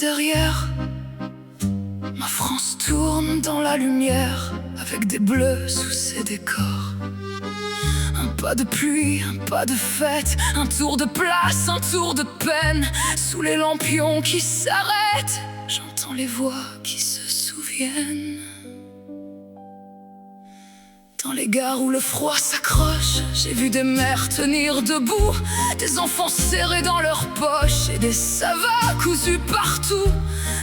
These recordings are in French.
derrière. Ma France tourne dans la lumière, avec des bleus sous ses décors. Un pas de pluie, un pas de fête, un tour de place, un tour de peine. Sous les lampions qui s'arrêtent, j'entends les voix qui se souviennent. Dans les gares où le froid s'accroche, j'ai vu des mères tenir debout, des enfants serrés dans leurs poches et des savas cousus partout.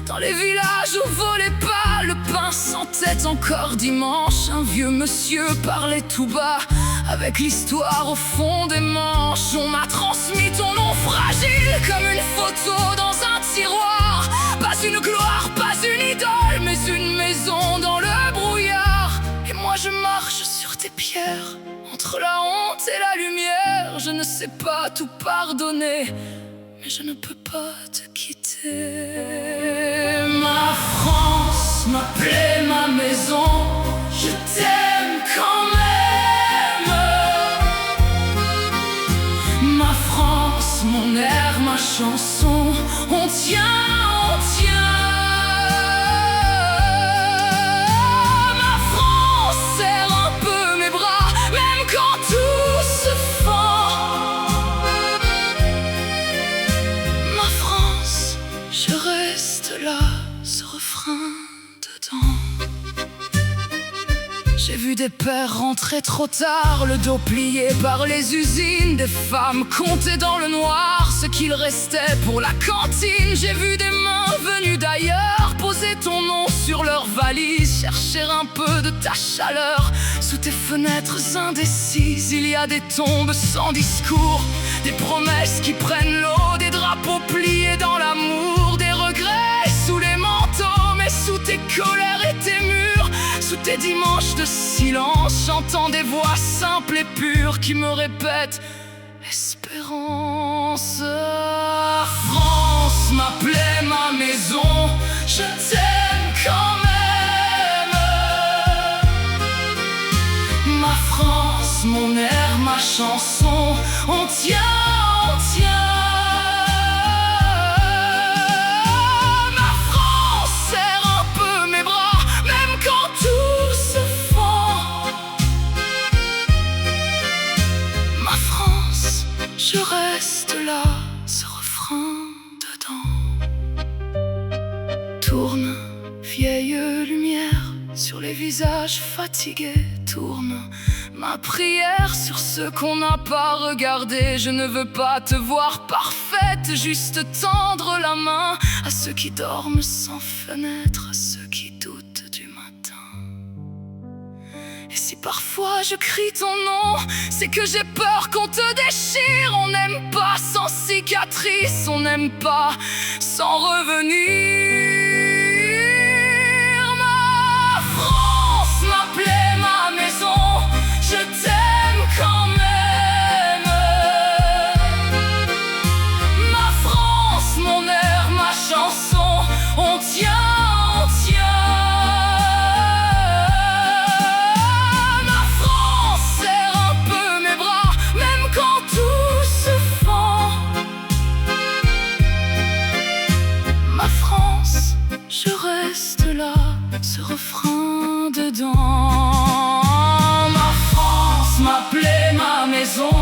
Dans les villages où volait pas le pain sentait encore dimanche. Un vieux monsieur parlait tout bas, avec l'histoire au fond des manches. On m'a transmis ton nom fragile comme une photo dans un tiroir. Pas une gloire, pas une idole, mais une maison dans le brouillard. Et moi je marche sur tes pierres, entre la honte et la lumière. Je ne sais pas tout pardonner, mais je ne peux pas te quitter. Ma France, ma plaie, ma maison, je t'aime quand même. Ma France, mon air, ma chanson, on tient, on tient. Ma France serre un peu mes bras, même quand tout se fend. Ma France, je reste là, ce refrain dedans. J'ai vu des pères rentrer trop tard, le dos plié par les usines. Des femmes compter dans le noir ce qu'il restait pour la cantine. J'ai vu des mains venues d'ailleurs poser ton nom sur leurs valises. Chercher un peu de ta chaleur sous tes fenêtres indécises. Il y a des tombes sans discours, des promesses qui prennent l'eau, des drapeaux pliés dans l'amour, des regrets sous les manteaux. Mais sous tes colères et tes murs, sous tes dimanches de silence, j'entends des voix simples et pures qui me répètent espérance. France, ma plaie, ma maison, je t'aime quand même. Ma France, mon air, ma chanson, on tient, on tient. Ma France serre un peu mes bras, même quand tout se fend. Ma France, je reste là, ce refrain dedans. Tourne, vieille lumière, sur les visages fatigués. Tourne ma prière sur ceux qu'on n'a pas regardé. Je ne veux pas te voir parfaite, juste tendre la main à ceux qui dorment sans fenêtre, à ceux qui doutent du matin. Et si parfois je crie ton nom, c'est que j'ai peur qu'on te déchire. On n'aime pas sans cicatrice, on n'aime pas sans revenir. Ma France, ma plaie, ma maison, je t'aime quand même. Ma France, mon air, ma chanson, on tient, on tient. Ma France serre un peu mes bras, même quand tout se fend. Ma France, je reste là, ce refrain dedans. Ma France, ma plaie, ma maison,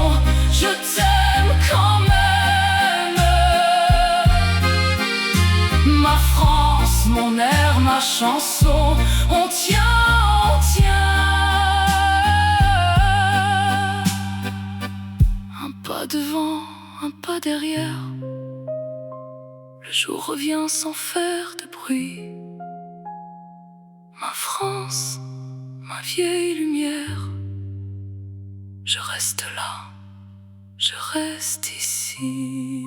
je t'aime quand même. Ma France, mon air, ma chanson, on tient, on tient. Un pas devant, un pas derrière, le jour revient sans faire de bruit. Ma France, ma vieille lumière, je reste là, je reste ici.